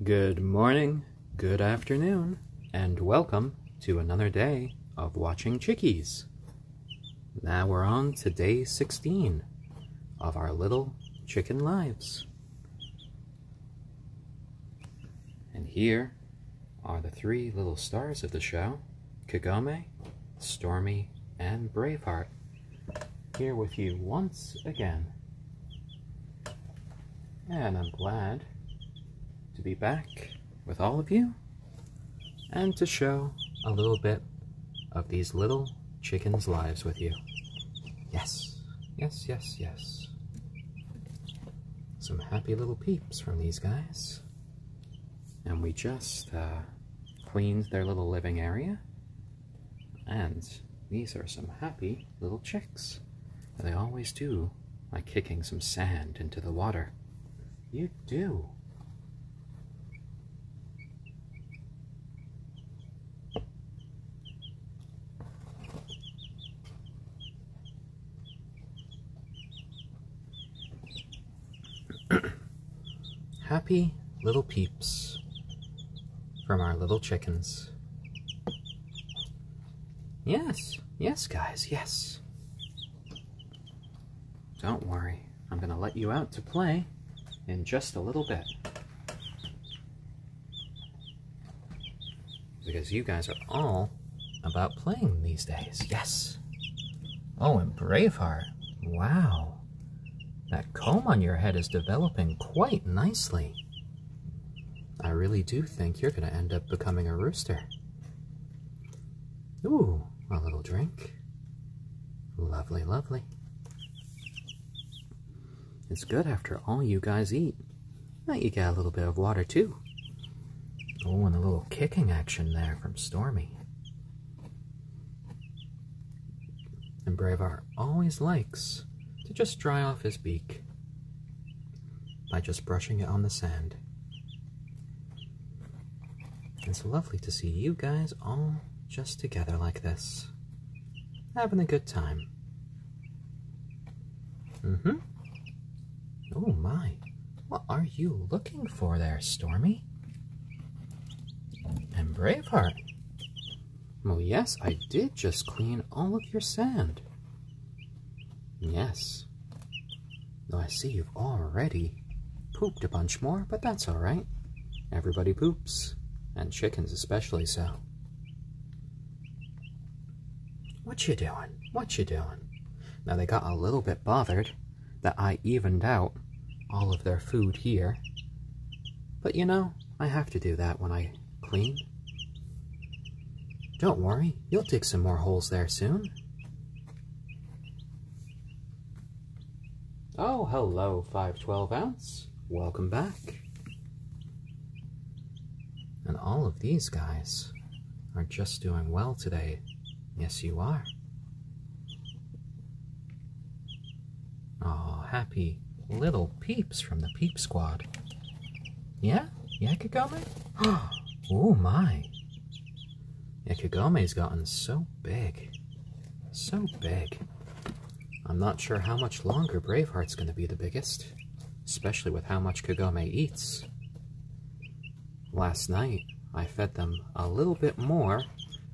Good morning, good afternoon, and welcome to another day of watching Chickies. Now we're on to day 16 of our little chicken lives. And here are the three little stars of the show, Kagome, Stormy, and Braveheart, here with you once again. And I'm glad to be back with all of you and to show a little bit of these little chickens' lives with you. Yes, yes, yes, yes. Some happy little peeps from these guys. And we just cleaned their little living area. And these are some happy little chicks. They always do like kicking some sand into the water. You do. Happy little peeps from our little chickens. Yes, yes guys, yes. Don't worry, I'm gonna let you out to play in just a little bit. Because you guys are all about playing these days, yes. Oh, and Braveheart, wow. That comb on your head is developing quite nicely. I really do think you're going to end up becoming a rooster. Ooh, a little drink. Lovely, lovely. It's good after all you guys eat that you get a little bit of water too. Oh, and a little kicking action there from Stormy. And Braveheart always likes to just dry off his beak by just brushing it on the sand. It's lovely to see you guys all just together like this, having a good time. Oh my, what are you looking for there, Stormy? And Braveheart? Well, yes, I did just clean all of your sand. Yes. Though I see you've already pooped a bunch more, but that's all right. Everybody poops, and chickens especially so. What you doing? What you doing? Now they got a little bit bothered that I evened out all of their food here. But you know, I have to do that when I clean. Don't worry, you'll dig some more holes there soon. Oh, hello, 512 ounce. Welcome back. And all of these guys are just doing well today. Yes, you are. Oh, happy little peeps from the Peep Squad. Yeah? Yeah, Kagome? Oh my. Yeah, Kagome's gotten so big. So big. I'm not sure how much longer Braveheart's going to be the biggest, especially with how much Kagome eats. Last night, I fed them a little bit more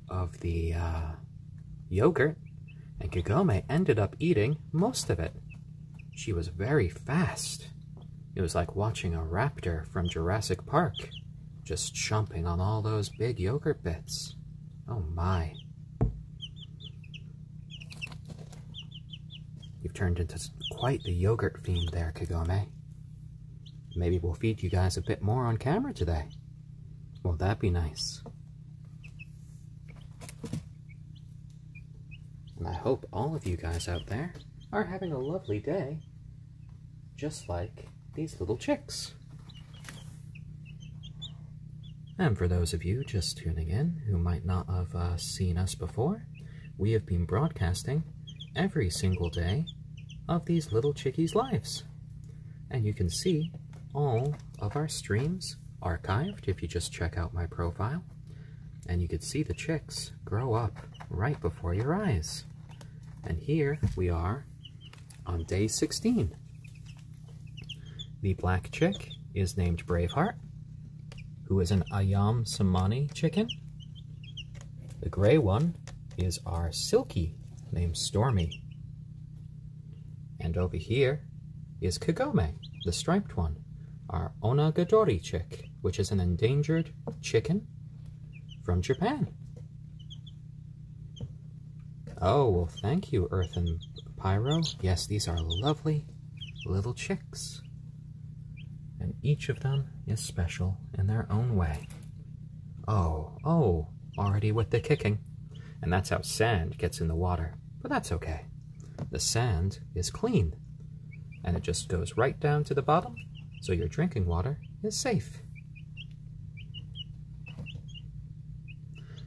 of the yogurt, and Kagome ended up eating most of it. She was very fast. It was like watching a raptor from Jurassic Park, just chomping on all those big yogurt bits. Oh my. You've turned into quite the yogurt fiend there, Kagome. Maybe we'll feed you guys a bit more on camera today. Won't that be nice? And I hope all of you guys out there are having a lovely day, just like these little chicks. And for those of you just tuning in who might not have seen us before, we have been broadcasting every single day of these little chickies' lives. And you can see all of our streams archived if you just check out my profile. And you can see the chicks grow up right before your eyes. And here we are on day 16. The black chick is named Braveheart. who is an ayam cemeni chicken. The gray one is our silkie, named Stormy. And over here is Kagome, the striped one, our onagadori chick, which is an endangered chicken from Japan. Oh, well, thank you, Earth and Pyro. Yes, these are lovely little chicks. And each of them is special in their own way. Oh, already with the kicking. And that's how sand gets in the water. But that's okay. The sand is clean. And it just goes right down to the bottom, so your drinking water is safe.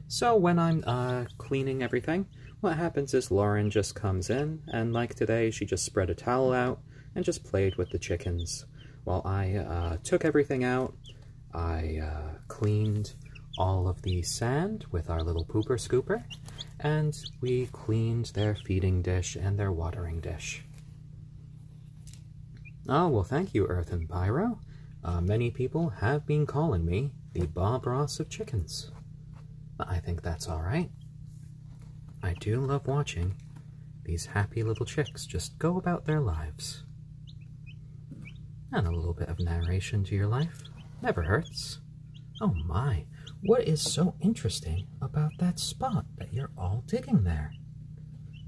So when I'm cleaning everything, what happens is Lauren just comes in, and like today, she just spread a towel out and just played with the chickens. While I took everything out, I cleaned all of the sand with our little pooper scooper, and we cleaned their feeding dish and their watering dish. Oh, well, thank you, Earth and Pyro. Many people have been calling me the Bob Ross of chickens. But I think that's all right. I do love watching these happy little chicks just go about their lives. And a little bit of narration to your life never hurts. Oh my, what is so interesting about that spot that you're all digging there?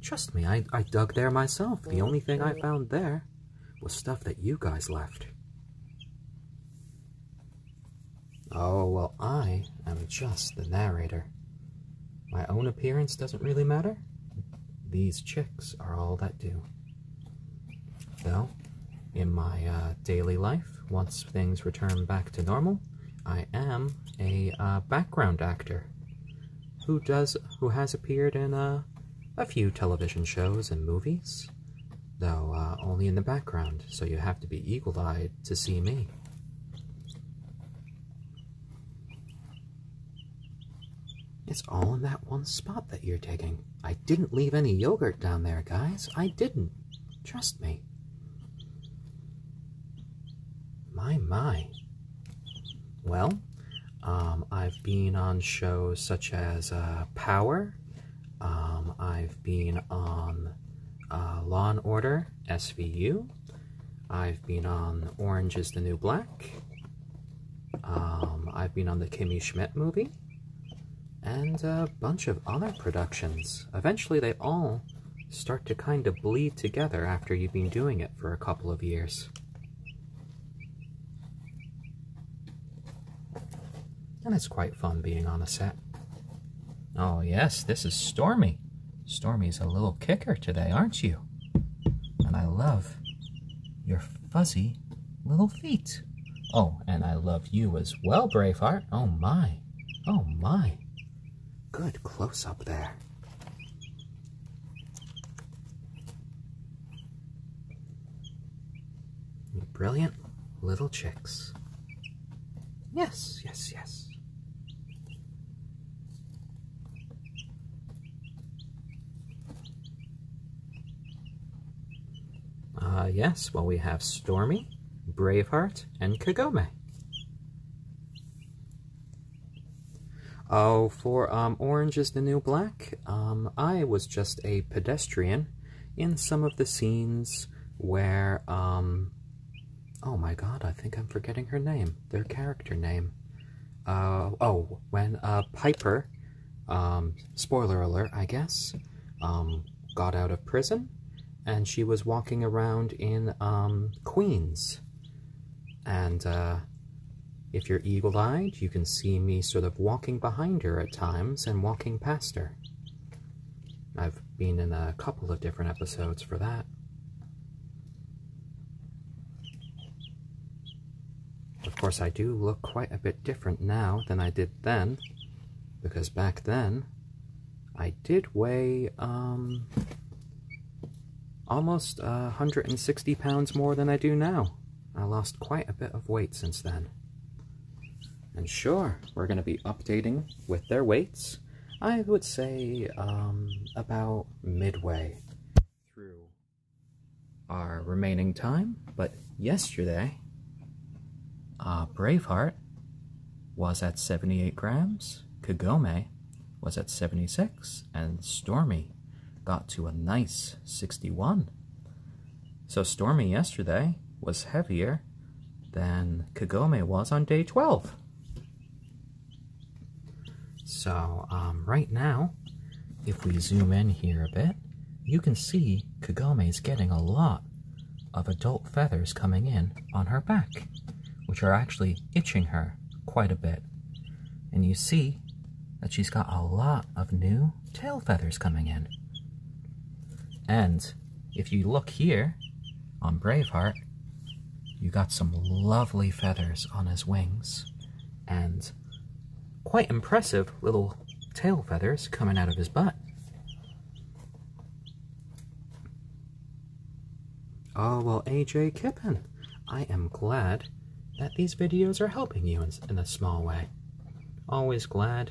Trust me, I dug there myself. The only thing I found there was stuff that you guys left. Oh, well, I am just the narrator. My own appearance doesn't really matter. These chicks are all that do. Though, in my daily life, once things return back to normal, I am a background actor who has appeared in a few television shows and movies, though only in the background, so you have to be eagle-eyed to see me. It's all in that one spot that you're digging. I didn't leave any yogurt down there, guys. I didn't. Trust me. My. Well, I've been on shows such as Power. I've been on Law & Order SVU. I've been on Orange is the New Black. I've been on the Kimmy Schmidt movie. And a bunch of other productions. Eventually they all start to kind of bleed together after you've been doing it for a couple of years. And it's quite fun being on a set. Oh yes, this is Stormy. Stormy's a little kicker today, aren't you? And I love your fuzzy little feet. Oh, and I love you as well, Braveheart. Oh my. Oh my. Good close-up there. You brilliant little chicks. Yes. Yes, well, we have Stormy, Braveheart, and Kagome. Oh, for Orange is the New Black, I was just a pedestrian in some of the scenes where, oh my god, I think I'm forgetting her name, their character name. When Piper, spoiler alert, I guess, got out of prison, and she was walking around in Queens, and if you're eagle-eyed, you can see me sort of walking behind her at times and walking past her. I've been in a couple of different episodes for that. Of course, I do look quite a bit different now than I did then, because back then, I did weigh, almost 160 pounds more than I do now. I lost quite a bit of weight since then. And sure, we're going to be updating with their weights, I would say, about midway through our remaining time. But yesterday, Braveheart was at 78 grams, Kagome was at 76, and Stormy got to a nice 61. So Stormy yesterday was heavier than Kagome was on day 12. So right now, if we zoom in here a bit, you can see Kagome's getting a lot of adult feathers coming in on her back, which are actually itching her quite a bit. And you see that she's got a lot of new tail feathers coming in. And if you look here on Braveheart, you got some lovely feathers on his wings and quite impressive little tail feathers coming out of his butt. Oh, well, AJ Kippen, I am glad that these videos are helping you in a small way. Always glad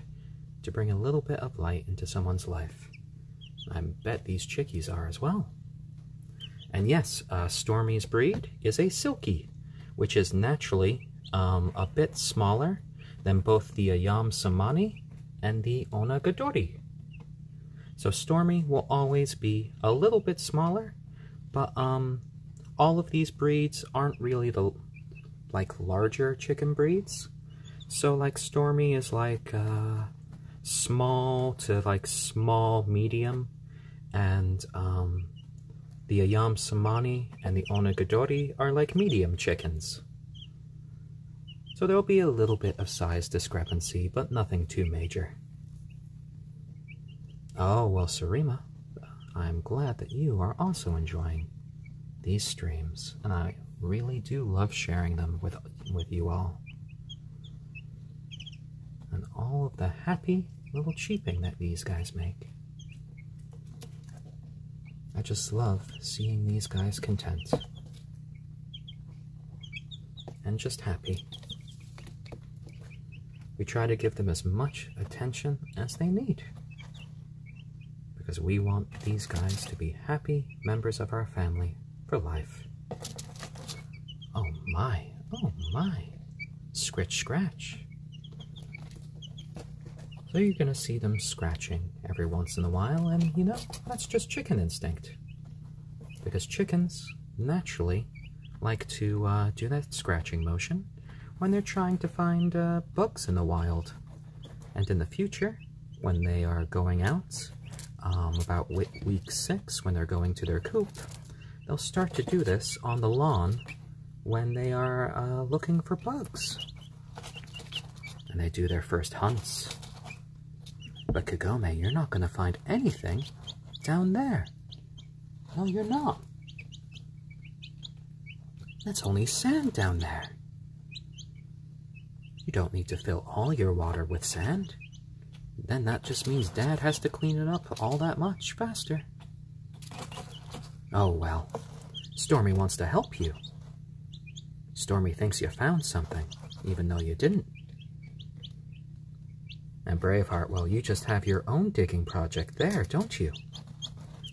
to bring a little bit of light into someone's life. I bet these chickies are as well. And yes, Stormy's breed is a silkie, which is naturally a bit smaller than both the ayam cemeni and the onagadori. So Stormy will always be a little bit smaller, but all of these breeds aren't really the larger chicken breeds. So like Stormy is like small to small medium, and the ayam cemeni and the onagadori are like medium chickens. So there'll be a little bit of size discrepancy, but nothing too major. Oh, well, Sarima, I'm glad that you are also enjoying these streams, and I really do love sharing them with you all. And all of the happy little cheeping that these guys make. I just love seeing these guys content. And just happy. We try to give them as much attention as they need, because we want these guys to be happy members of our family for life. Oh my, scritch scratch. So you're gonna see them scratching every once in a while, and you know, that's just chicken instinct. Because chickens naturally like to do that scratching motion when they're trying to find bugs in the wild. And in the future, when they are going out, about week 6, when they're going to their coop, they'll start to do this on the lawn when they are looking for bugs. And they do their first hunts. But Kagome, you're not going to find anything down there. No, you're not. That's only sand down there. You don't need to fill all your water with sand. Then that just means Dad has to clean it up all that much faster. Oh well, Stormy wants to help you. Stormy thinks you found something, even though you didn't. And Braveheart, well, you just have your own digging project there, don't you?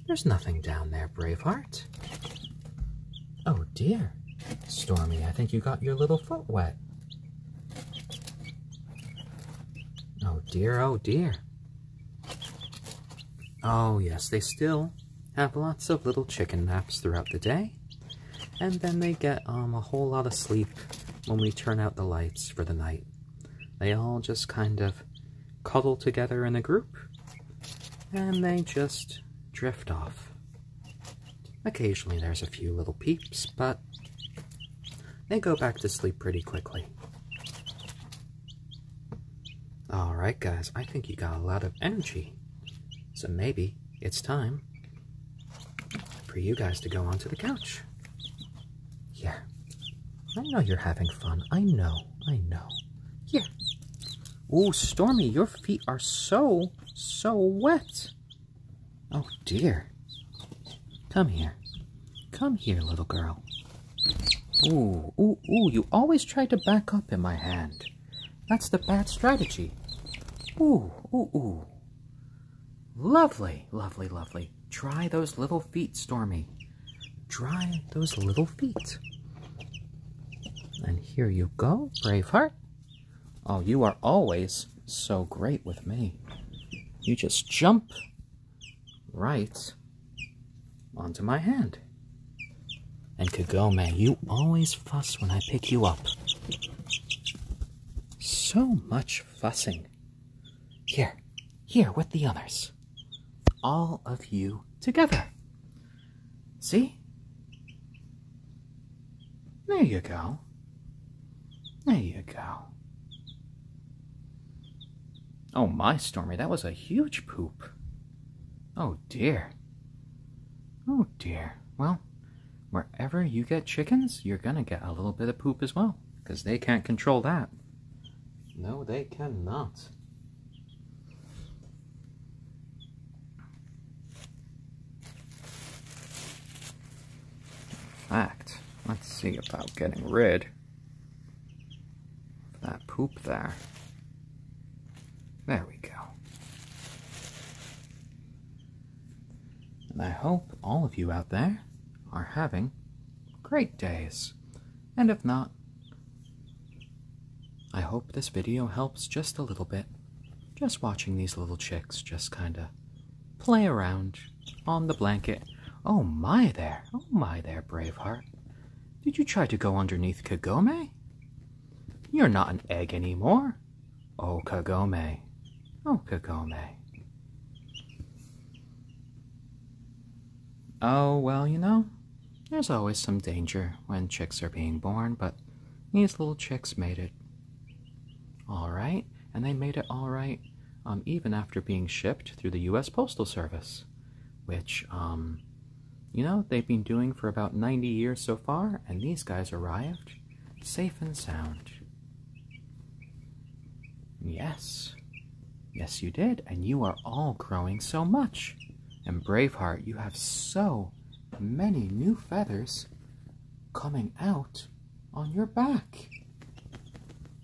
There's nothing down there, Braveheart. Oh dear, Stormy, I think you got your little foot wet. Oh dear, oh dear. Oh yes, they still have lots of little chicken naps throughout the day, and then they get a whole lot of sleep when we turn out the lights for the night. They all just kind of cuddle together in a group, and they just drift off. Occasionally there's a few little peeps, but they go back to sleep pretty quickly. Alright guys, I think you got a lot of energy, so maybe it's time for you guys to go onto the couch. Yeah, I know you're having fun. I know. Here. Ooh, Stormy, your feet are so wet. Oh dear. Come here. Come here, little girl. Ooh, you always try to back up in my hand. That's the bad strategy. Ooh. Lovely. Try those little feet, Stormy. Try those little feet. And here you go, Braveheart. Oh, you are always so great with me. You just jump right onto my hand. And Kagome, you always fuss when I pick you up. So much fussing. Here with the others. All of you together. See? There you go. There you go. Oh my, Stormy, that was a huge poop. Oh dear. Oh dear. Well, wherever you get chickens, you're gonna get a little bit of poop as well, because they can't control that. No, they cannot. In fact, let's see about getting rid of that poop there. There we go. And I hope all of you out there are having great days. And if not, I hope this video helps just a little bit. Just watching these little chicks just kind of play around on the blanket. Oh my there, Braveheart. Did you try to go underneath Kagome? You're not an egg anymore. Oh, Kagome. Oh, Kagome. Oh, well, you know, there's always some danger when chicks are being born, but these little chicks made it all right, and they made it all right even after being shipped through the U.S. Postal Service, which, you know, they've been doing for about 90 years so far, and these guys arrived safe and sound. Yes. Yes, you did, and you are all growing so much. And Braveheart, you have so many new feathers coming out on your back.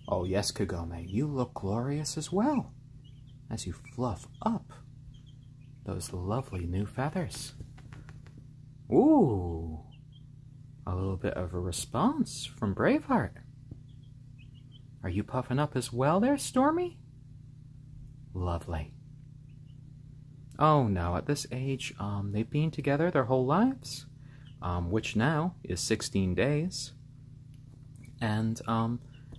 Oh yes, Kagome, you look glorious as well, as you fluff up those lovely new feathers. Ooh, a little bit of a response from Braveheart. Are you puffing up as well there, Stormy? Lovely. Oh no, at this age, they've been together their whole lives, which now is 16 days. And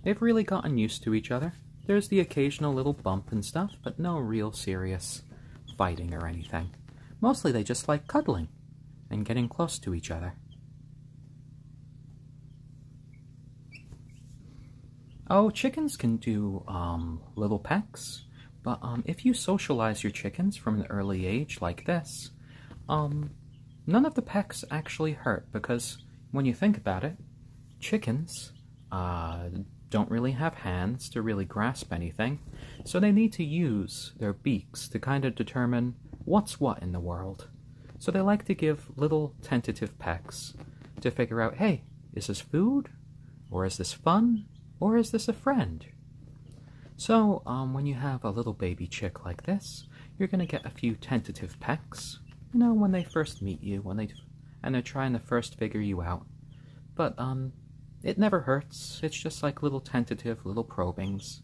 they've really gotten used to each other. There's the occasional little bump and stuff, but no real serious fighting or anything. Mostly they just like cuddling and getting close to each other. Oh, chickens can do little pecks. But if you socialize your chickens from an early age like this, none of the pecks actually hurt, because when you think about it, chickens don't really have hands to really grasp anything, so they need to use their beaks to kind of determine what's what in the world. So they like to give little tentative pecks to figure out, hey, is this food? Or is this fun? Or is this a friend? So, when you have a little baby chick like this, you're going to get a few tentative pecks, you know, when they first meet you, and they're trying to first figure you out. But, it never hurts. It's just like little tentative, little probings.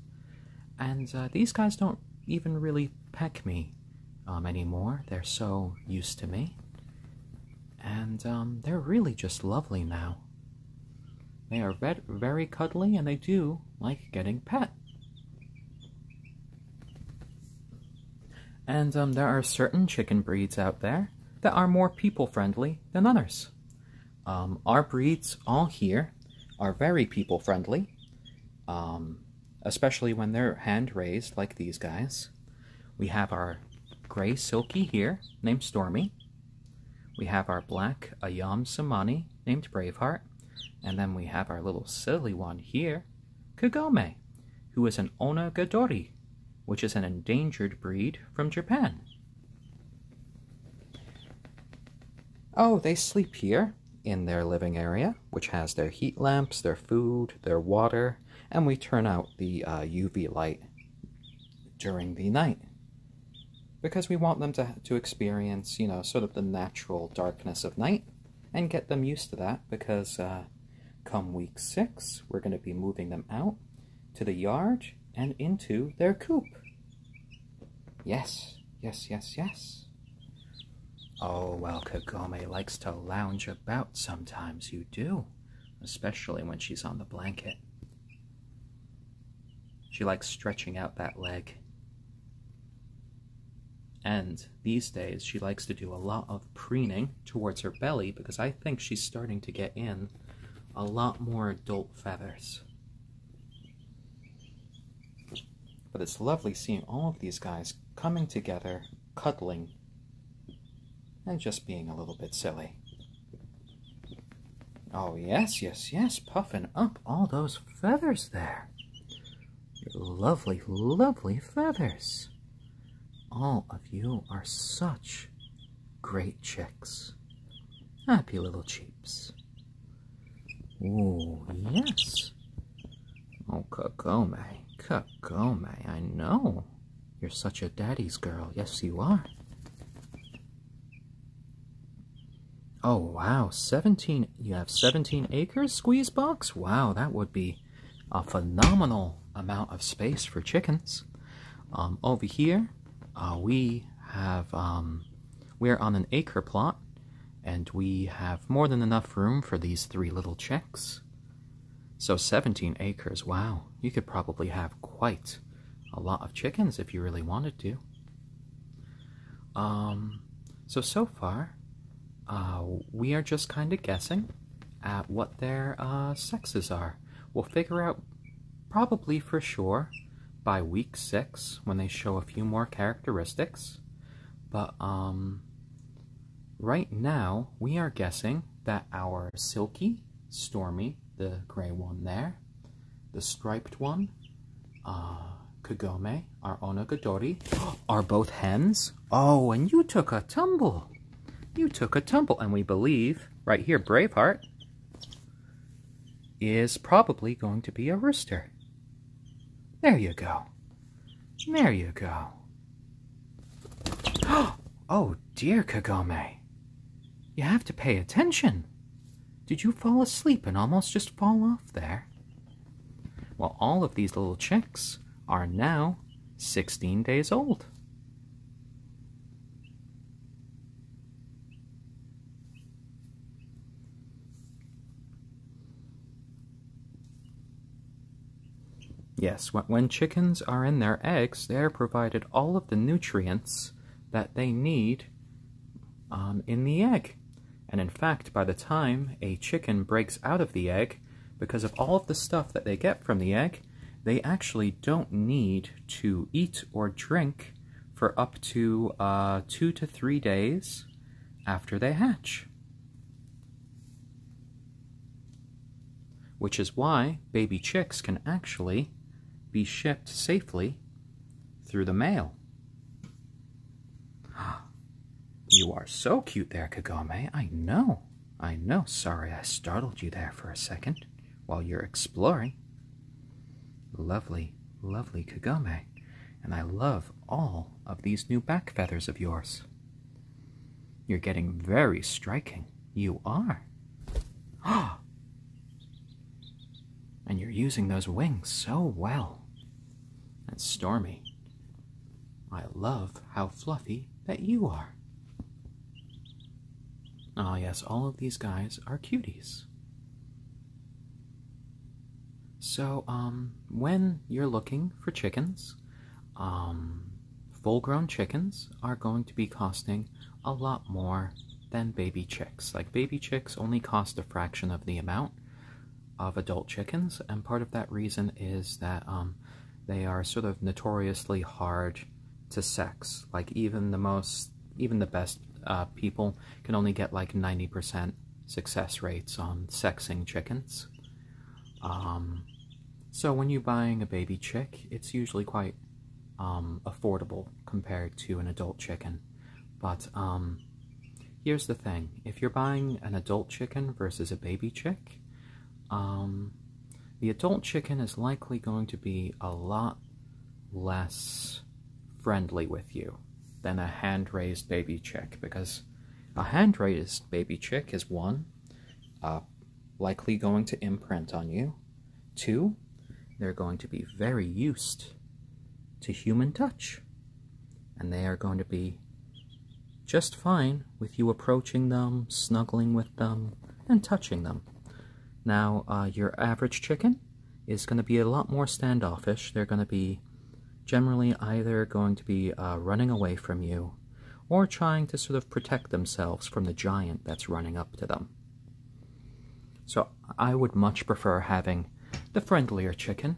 And, these guys don't even really peck me, anymore. They're so used to me. And, they're really just lovely now. They are very cuddly, and they do like getting pet. And there are certain chicken breeds out there that are more people-friendly than others. Our breeds all here are very people-friendly, especially when they're hand-raised like these guys. We have our gray silkie here, named Stormy. We have our black ayam cemeni, named Braveheart. And then we have our little silly one here, Kagome, who is an onagadori, which is an endangered breed from Japan. Oh, they sleep here in their living area, which has their heat lamps, their food, their water, and we turn out the UV light during the night, because we want them to experience, you know, sort of the natural darkness of night and get them used to that, because come week 6, we're going to be moving them out to the yard and into their coop. Yes, yes, yes, yes. Oh, well, Kagome likes to lounge about sometimes, you do. Especially when she's on the blanket. She likes stretching out that leg. And these days, she likes to do a lot of preening towards her belly because I think she's starting to get in a lot more adult feathers. But it's lovely seeing all of these guys coming together, cuddling, and just being a little bit silly. Oh, yes, yes, yes, puffing up all those feathers there. Lovely, lovely feathers. All of you are such great chicks. Happy little cheeps. Ooh, yes. Oh, Kagome, Kagome, I know. You're such a daddy's girl. Yes, you are. Oh, wow, 17, you have 17 acres, Squeeze Box? Wow, that would be a phenomenal amount of space for chickens. Over here, we're on an acre plot, and we have more than enough room for these 3 little chicks. So 17 acres, wow, you could probably have quite a lot of chickens if you really wanted to. So far, we are just kind of guessing at what their sexes are. We'll figure out probably for sure by week 6 when they show a few more characteristics. But right now we are guessing that our Silkie, Stormy, the gray one there, the striped one, Kagome, our onagadori, are both hens. Oh, and you took a tumble. You took a tumble, and we believe, right here, Braveheart is probably going to be a rooster. There you go. There you go. Oh, dear Kagome. You have to pay attention. Did you fall asleep and almost just fall off there? Well, all of these little chicks are now 16 days old. Yes, when chickens are in their eggs, they are provided all of the nutrients that they need in the egg. And in fact, by the time a chicken breaks out of the egg, because of all of the stuff that they get from the egg, they actually don't need to eat or drink for up to 2 to 3 days after they hatch. Which is why baby chicks can actually be shipped safely through the mail. You are so cute there, Kagome. I know. Sorry I startled you there for a second while you're exploring. Lovely, lovely Kagome. And I love all of these new back feathers of yours. You're getting very striking. You are. And you're using those wings so well. And Stormy, I love how fluffy that you are. Ah, yes, all of these guys are cuties. So, when you're looking for chickens, full-grown chickens are going to be costing a lot more than baby chicks. Like, baby chicks only cost a fraction of the amount of adult chickens, and part of that reason is that they are sort of notoriously hard to sex. Like, even the best people can only get like 90% success rates on sexing chickens. So when you're buying a baby chick, it's usually quite affordable compared to an adult chicken. But here's the thing: if you're buying an adult chicken versus a baby chick, the adult chicken is likely going to be a lot less friendly with you than a hand-raised baby chick, because a hand-raised baby chick is 1, likely going to imprint on you, 2, they're going to be very used to human touch. And they are going to be just fine with you approaching them, snuggling with them, and touching them. Now, your average chicken is going to be a lot more standoffish. They're going to be generally either going to be running away from you or trying to sort of protect themselves from the giant that's running up to them. So I would much prefer having the friendlier chicken,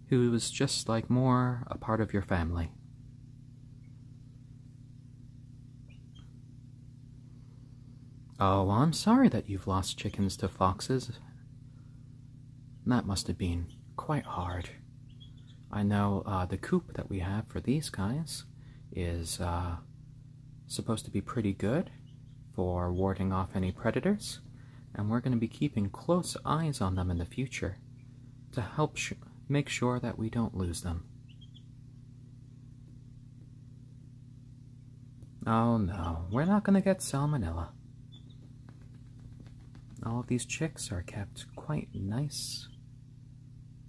who is just like more a part of your family. Oh, I'm sorry that you've lost chickens to foxes. That must have been quite hard. I know the coop that we have for these guys is supposed to be pretty good for warding off any predators, and we're going to be keeping close eyes on them in the future to help make sure that we don't lose them. Oh no, we're not going to get salmonella. All of these chicks are kept quite nice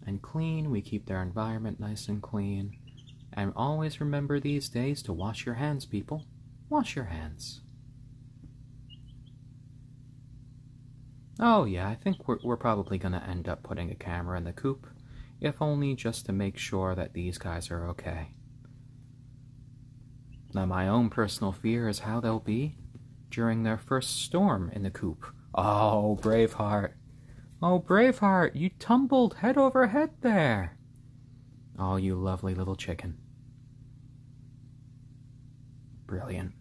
and clean. We keep their environment nice and clean. And always remember these days to wash your hands, people. Wash your hands. Oh yeah, I think we're probably going to end up putting a camera in the coop, if only just to make sure that these guys are okay. Now my own personal fear is how they'll be during their first storm in the coop. Oh, Braveheart. Oh, Braveheart, you tumbled head over head there. Oh, you lovely little chicken. Brilliant.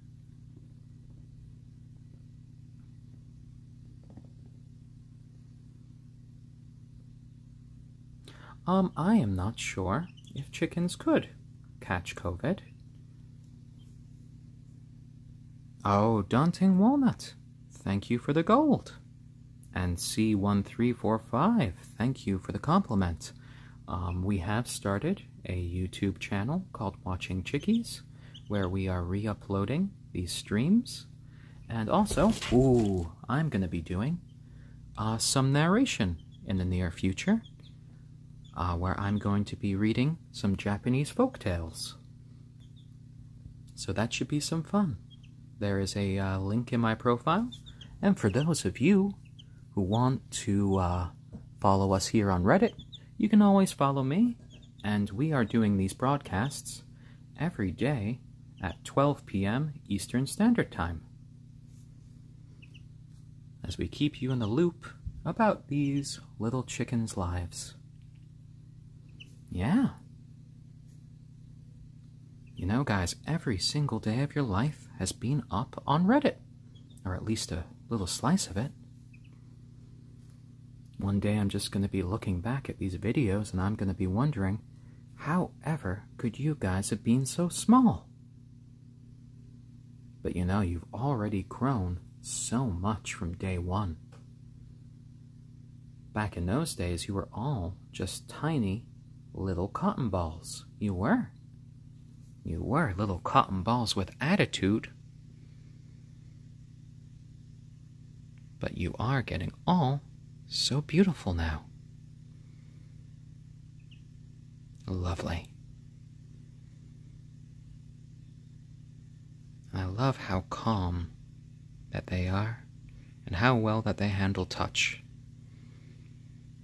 I am not sure if chickens could catch COVID. Oh, Daunting Walnut, thank you for the gold. And C1345, thank you for the compliment. We have started a YouTube channel called Watching Chickies, where we are re-uploading these streams. And also, I'm going to be doing some narration in the near future, where I'm going to be reading some Japanese folktales. So that should be some fun. There is a link in my profile, and for those of you who want to follow us here on Reddit, you can always follow me, and we are doing these broadcasts every day at 12 p.m. Eastern Standard Time, as we keep you in the loop about these little chickens' lives. Yeah. You know, guys, every single day of your life has been up on Reddit, or at least a little slice of it. One day I'm just going to be looking back at these videos and I'm going to be wondering, how ever could you guys have been so small? But you know, you've already grown so much from day one. Back in those days, you were all just tiny little cotton balls. You were. You were little cotton balls with attitude. But you are getting all so beautiful now. Lovely. I love how calm that they are, and how well that they handle touch.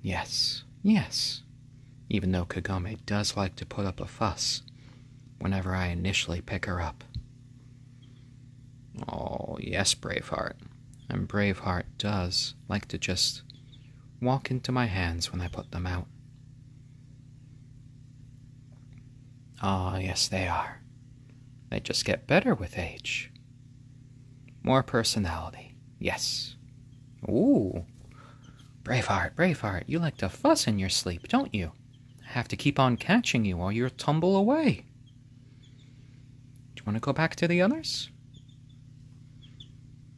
Yes, yes. Even though Kagome does like to put up a fuss whenever I initially pick her up. Oh, yes, Braveheart. And Braveheart does like to just walk into my hands when I put them out. Oh, yes, they are. They just get better with age. More personality, yes. Ooh. Braveheart, Braveheart, you like to fuss in your sleep, don't you? I have to keep on catching you or you'll tumble away. Do you want to go back to the others?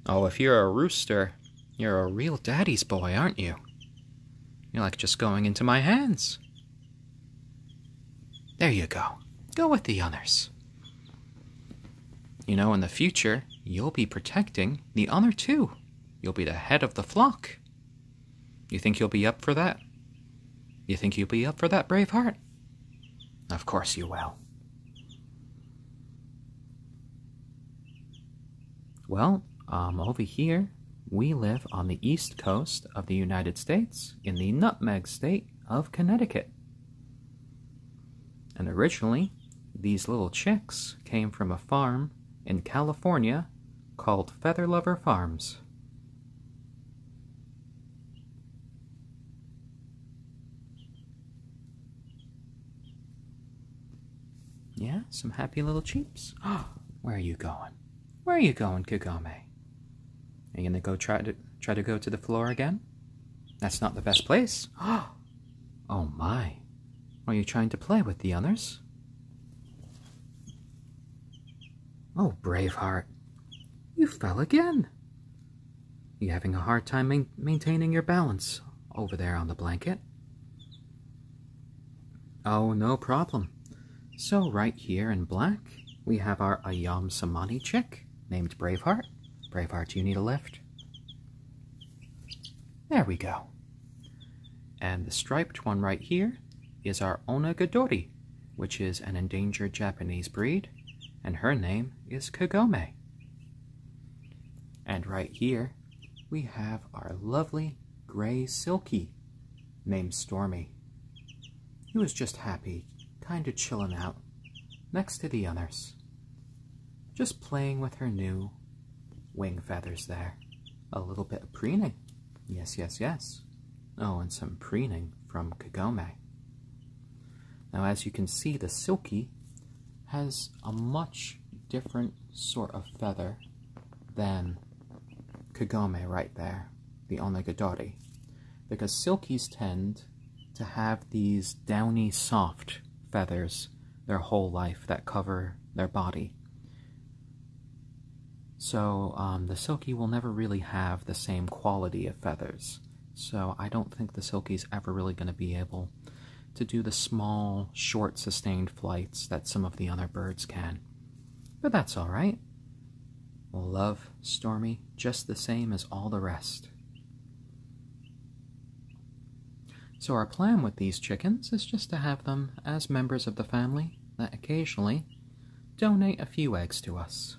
Oh, if you're a rooster, you're a real daddy's boy, aren't you? You're like just going into my hands. There you go. Go with the others. You know, in the future, you'll be protecting the other two. You'll be the head of the flock. You think you'll be up for that? You think you'll be up for that, Braveheart? Of course you will. Well, over here, we live on the east coast of the United States in the nutmeg state of Connecticut. And originally, these little chicks came from a farm in California called Feather Lover Farms. Yeah, some happy little cheeps. Where are you going? Where are you going, Kagome? Are you gonna go try to go to the floor again? That's not the best place. Oh my. Are you trying to play with the others? Oh, Braveheart. You fell again. You having a hard time maintaining your balance over there on the blanket? Oh, no problem. So right here in black, we have our ayam cemeni chick named Braveheart. Braveheart, do you need a lift? There we go. And the striped one right here is our onagadori, which is an endangered Japanese breed, and her name is Kagome. And right here, we have our lovely gray silkie named Stormy. He was just happy, kind of chilling out next to the others, just playing with her new wing feathers there. A little bit of preening. Yes, yes, yes. Oh, and some preening from Kagome. Now, as you can see, the silkie has a much different sort of feather than Kagome right there, the onagadori, because silkies tend to have these downy, soft feathers their whole life that cover their body. So the silkie will never really have the same quality of feathers. So I don't think the silkie's ever really going to be able to do the small, short, sustained flights that some of the other birds can. But that's alright. We'll love Stormy just the same as all the rest. So our plan with these chickens is just to have them as members of the family that occasionally donate a few eggs to us.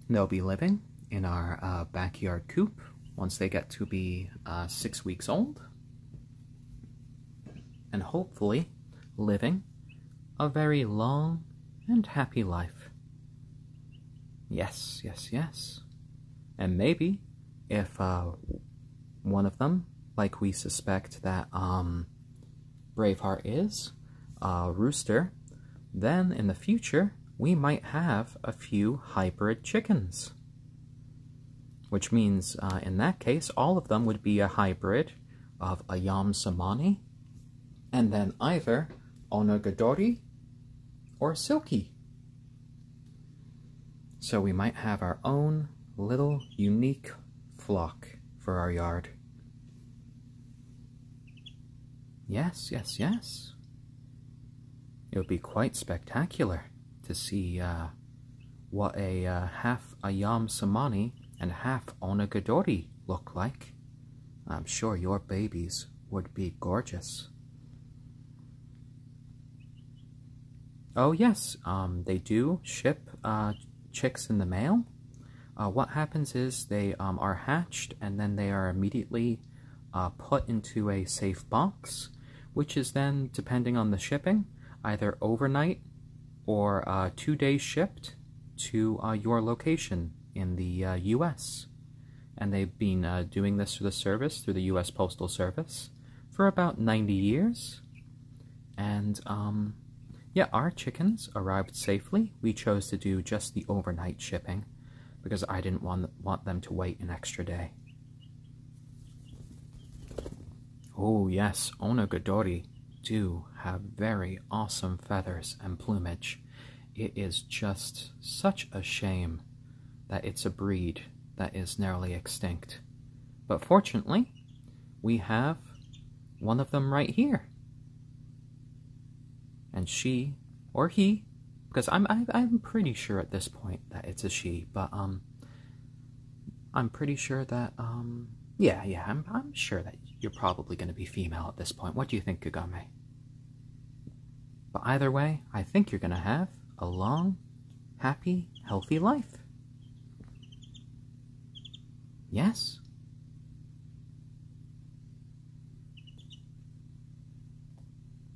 They'll be living in our backyard coop once they get to be 6 weeks old, and hopefully living a very long and happy life. Yes, yes, yes. And maybe if one of them, like we suspect that Braveheart is, rooster, then in the future we might have a few hybrid chickens. Which means, in that case, all of them would be a hybrid of ayam cemeni, and then either onagadori or silkie. So we might have our own little unique flock for our yard. Yes, yes, yes. It would be quite spectacular to see what a half ayam cemeni and half onagadori look like. I'm sure your babies would be gorgeous. Oh yes, they do ship chicks in the mail. What happens is they are hatched and then they are immediately put into a safe box, which is then, depending on the shipping, either overnight or 2 days shipped to your location in the U.S. And they've been doing this through the service, through the U.S. Postal Service, for about 90 years. And yeah, our chickens arrived safely. We chose to do just the overnight shipping because I didn't want them to wait an extra day. Oh yes, onagadori do have very awesome feathers and plumage. It is just such a shame that it's a breed that is nearly extinct. But fortunately, we have one of them right here. And she, or he, because I'm pretty sure at this point that it's a she, but I'm pretty sure that Yeah, I'm sure that you're probably going to be female at this point. What do you think, Kagome? But either way, I think you're going to have a long, happy, healthy life. Yes?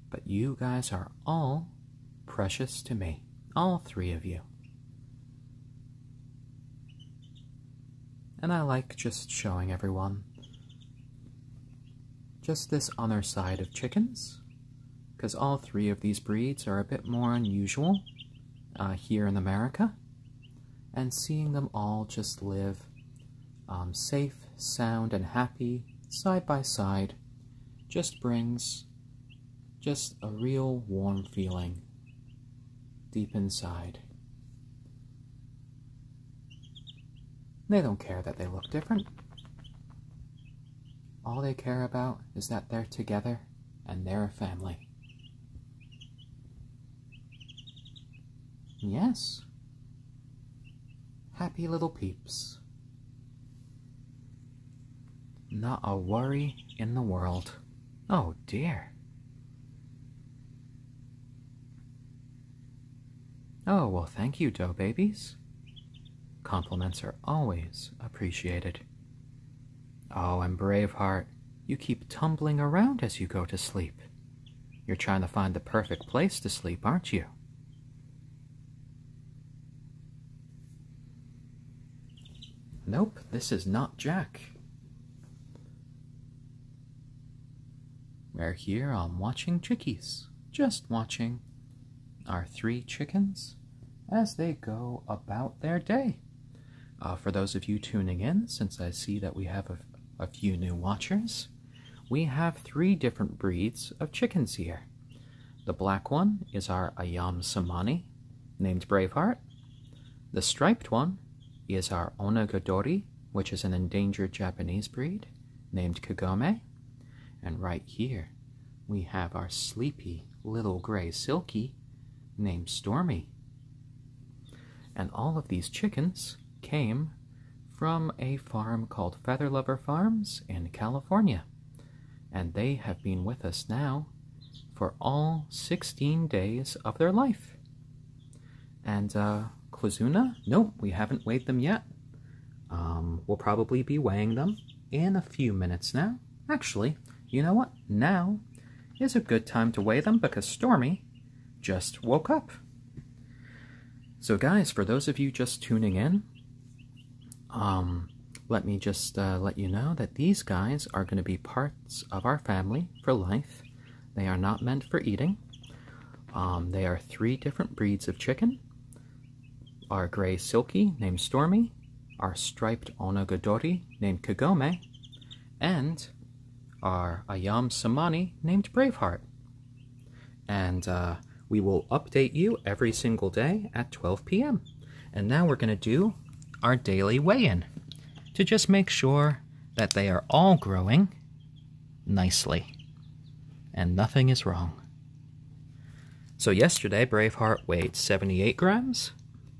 But you guys are all precious to me. All three of you. And I like just showing everyone just this other side of chickens, because all three of these breeds are a bit more unusual here in America, and seeing them all just live safe, sound, and happy side by side just brings just a real warm feeling deep inside. They don't care that they look different. All they care about is that they're together and they're a family. Yes. Happy little peeps. Not a worry in the world. Oh dear. Oh, well, thank you, dough babies. Compliments are always appreciated. Oh, and Braveheart, you keep tumbling around as you go to sleep. You're trying to find the perfect place to sleep, aren't you? Nope, this is not Jack. We're here on watching Chickies. Just watching our three chickens as they go about their day. For those of you tuning in, since I see that we have a few new watchers, we have three different breeds of chickens here. The black one is our ayam cemeni, named Braveheart. The striped one is our onagadori, which is an endangered Japanese breed, named Kagome. And right here, we have our sleepy little gray silkie, named Stormy. And all of these chickens came from a farm called Feather Lover Farms in California. And they have been with us now for all 16 days of their life. And Klazuna? Nope, we haven't weighed them yet. We'll probably be weighing them in a few minutes now. Actually, you know what? Now is a good time to weigh them because Stormy just woke up. So guys, for those of you just tuning in, let me just let you know that these guys are going to be parts of our family for life. They are not meant for eating. They are three different breeds of chicken. Our gray silkie, named Stormy, our striped onagadori, named Kagome, and our ayam cemeni, named Braveheart. And we will update you every single day at 12 p.m. And now we're going to do our daily weigh-in to just make sure that they are all growing nicely and nothing is wrong. So yesterday, Braveheart weighed 78 grams,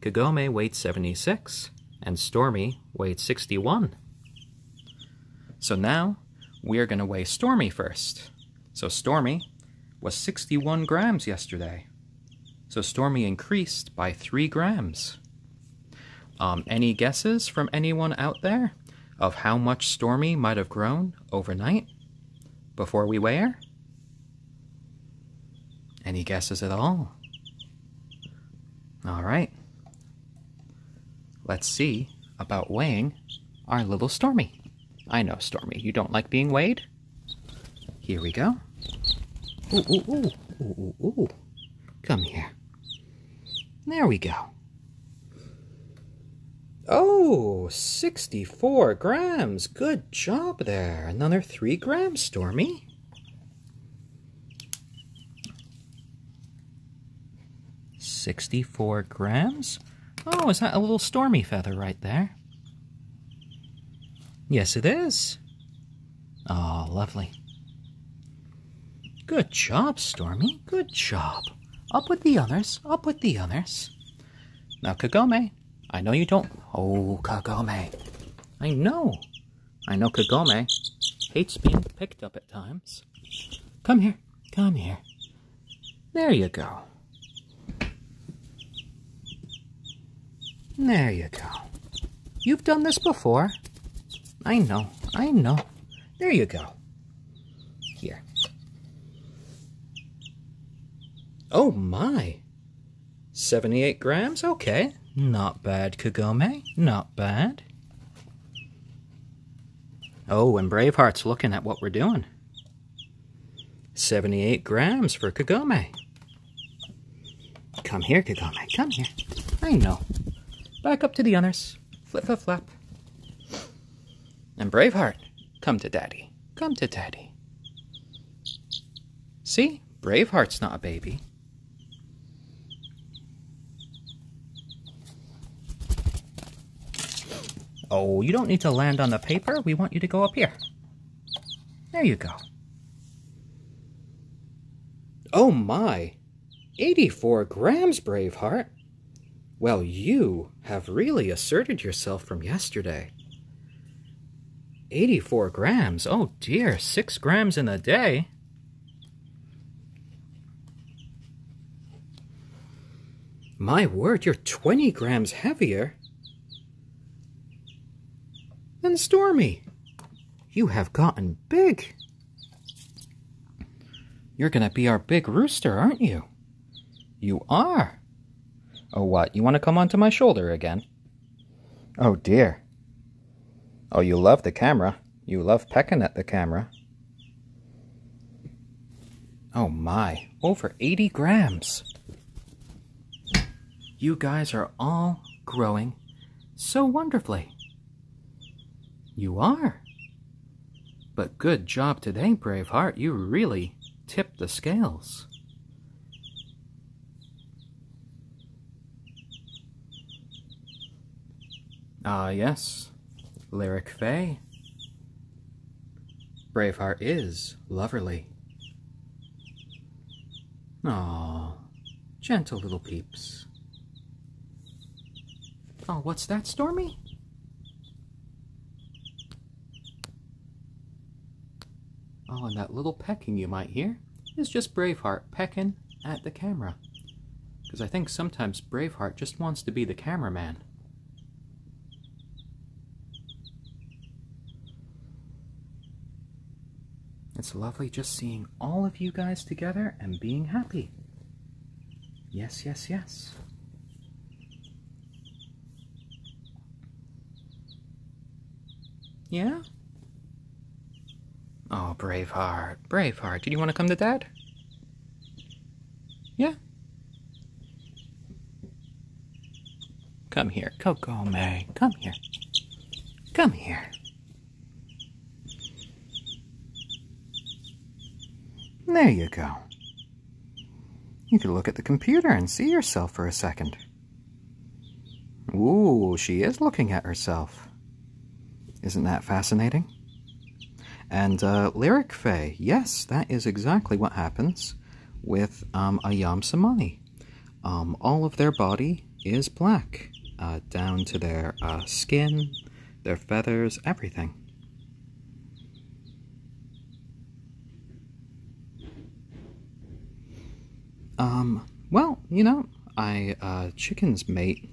Kagome weighed 76, and Stormy weighed 61. So now, we're going to weigh Stormy first. So Stormy was 61 grams yesterday. So Stormy increased by 3 grams. Any guesses from anyone out there of how much Stormy might have grown overnight before we weigh her? Any guesses at all? All right. Let's see about weighing our little Stormy. I know, Stormy, you don't like being weighed? Here we go. Ooh, ooh, ooh, ooh, ooh, ooh. Come here. There we go. Oh, 64 grams. Good job there. Another 3 grams, Stormy. $64 grams? Oh, is that a little Stormy feather right there? Yes, it is. Oh, lovely. Good job, Stormy. Good job. Up with the others. Up with the others. Now, Kagome, I know you don't... Oh, Kagome. I know. I know Kagome hates being picked up at times. Come here. Come here. There you go. There you go. You've done this before. I know. I know. There you go. Here. Oh my. 78 grams? Okay. Not bad, Kagome. Not bad. Oh, and Braveheart's looking at what we're doing. 78 grams for Kagome. Come here, Kagome. Come here. I know. Back up to the others. Flip, flip, flap. And Braveheart, come to Daddy. Come to Daddy. See? Braveheart's not a baby. Oh, you don't need to land on the paper. We want you to go up here. There you go. Oh my! 84 grams, Braveheart! Well, you have really asserted yourself from yesterday. 84 grams? Oh dear, 6 grams in a day. My word, you're 20 grams heavier than Stormy. You have gotten big. You're gonna be our big rooster, aren't you? You are. Oh, what? You want to come onto my shoulder again? Oh, dear. Oh, you love the camera. You love pecking at the camera. Oh, my. Over 80 grams. You guys are all growing so wonderfully. You are. But good job today, Braveheart. You really tipped the scales. Ah, yes. Lyric Fae. Braveheart is loverly. Aw, gentle little peeps. Oh, what's that, Stormy? Oh, and that little pecking you might hear is just Braveheart pecking at the camera. Because I think sometimes Braveheart just wants to be the cameraman. It's lovely just seeing all of you guys together and being happy. Yes, yes, yes. Yeah? Oh, Braveheart, Braveheart, did you want to come to Dad? Yeah? Come here, Kagome, come here. Come here. There you go. You could look at the computer and see yourself for a second. Ooh, she is looking at herself. Isn't that fascinating? And Lyric Fae, yes, that is exactly what happens with ayam cemeni. All of their body is black, down to their skin, their feathers, everything. Well, you know, chickens mate.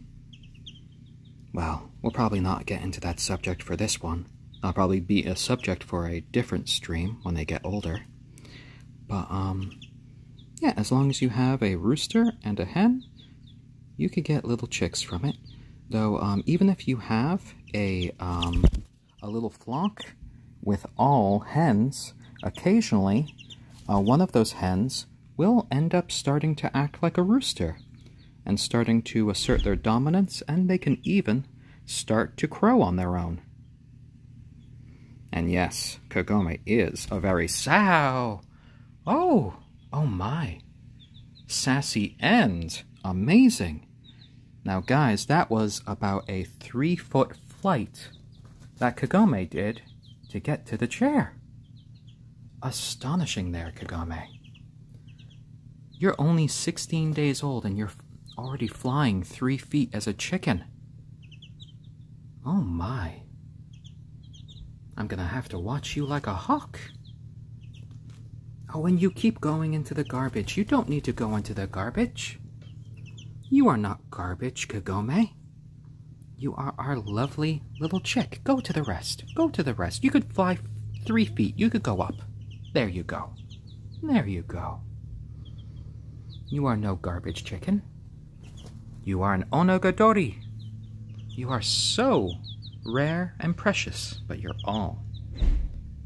Well, we'll probably not get into that subject for this one. I'll probably be a subject for a different stream when they get older. But, yeah, as long as you have a rooster and a hen, you could get little chicks from it. Though, even if you have a little flock with all hens, occasionally, one of those hens will end up starting to act like a rooster and starting to assert their dominance, and they can even start to crow on their own. And yes, Kagome is a very oh my, sassy and amazing. Now guys, that was about a 3-foot flight that Kagome did to get to the chair. Astonishing there, Kagome. You're only 16 days old and you're already flying 3 feet as a chicken. Oh my. I'm gonna have to watch you like a hawk. Oh, and you keep going into the garbage. You don't need to go into the garbage. You are not garbage, Kagome. You are our lovely little chick. Go to the rest. Go to the rest. You could fly 3 feet. You could go up. There you go. There you go. You are no garbage chicken. You are an onagadori. You are so rare and precious, but you're all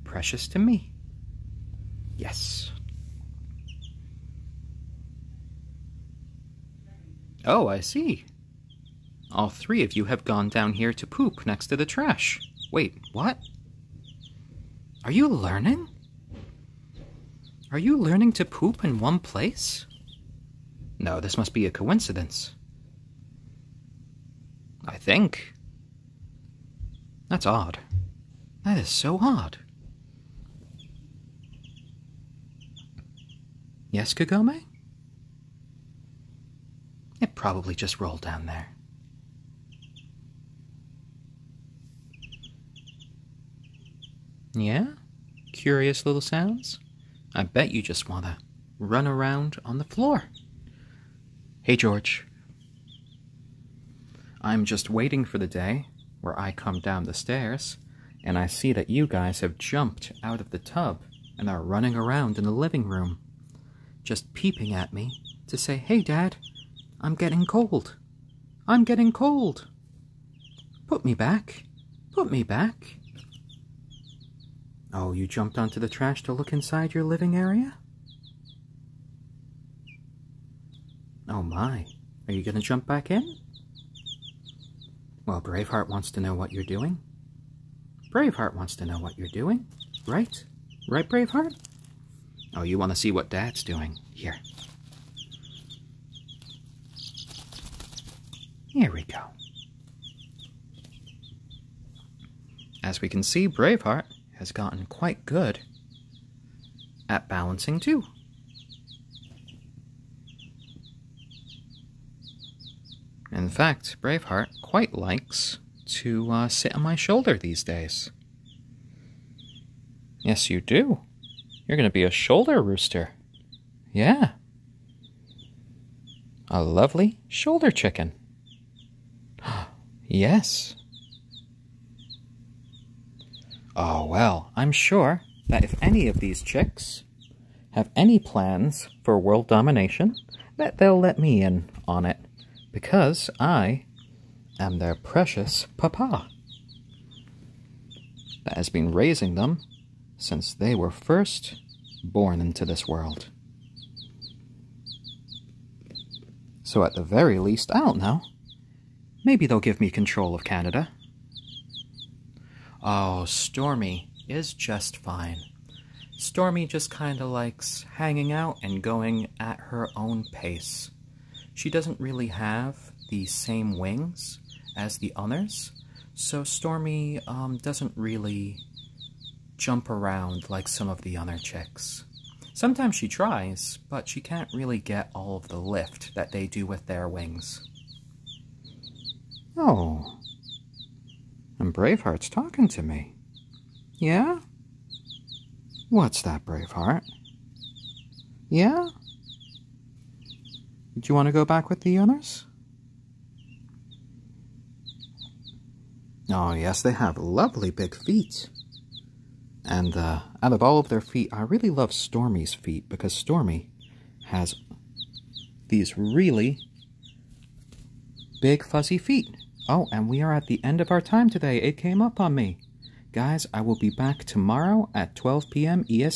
precious to me. Yes. Oh, I see. All 3 of you have gone down here to poop next to the trash. Wait, what? Are you learning? Are you learning to poop in one place? No, this must be a coincidence. I think. That's odd. That is so odd. Yes, Kagome? It probably just rolled down there. Yeah? Curious little sounds? I bet you just want to run around on the floor. Hey, George. I'm just waiting for the day where I come down the stairs and I see that you guys have jumped out of the tub and are running around in the living room, just peeping at me to say, "Hey, Dad, I'm getting cold. I'm getting cold. Put me back. Put me back." Oh, you jumped onto the trash to look inside your living area? Oh my. Are you going to jump back in? Well, Braveheart wants to know what you're doing. Braveheart wants to know what you're doing. Right? Right, Braveheart? Oh, you want to see what Dad's doing. Here. Here we go. As we can see, Braveheart has gotten quite good at balancing too. In fact, Braveheart quite likes to sit on my shoulder these days. Yes, you do. You're going to be a shoulder rooster. Yeah. A lovely shoulder chicken. Yes. Oh, well, I'm sure that if any of these chicks have any plans for world domination, that they'll let me in on it, because I am their precious papa that has been raising them since they were first born into this world. So at the very least, I don't know, maybe they'll give me control of Canada. Oh, Stormy is just fine. Stormy just kind of likes hanging out and going at her own pace. She doesn't really have the same wings as the others, so Stormy doesn't really jump around like some of the other chicks. Sometimes she tries, but she can't really get all of the lift that they do with their wings. Oh, and Braveheart's talking to me. Yeah? What's that, Braveheart? Yeah? Do you want to go back with the others? Oh, yes, they have lovely big feet. And out of all of their feet, I really love Stormy's feet, because Stormy has these really big fuzzy feet. Oh, and we are at the end of our time today. It came up on me. Guys, I will be back tomorrow at 12 p.m. EST.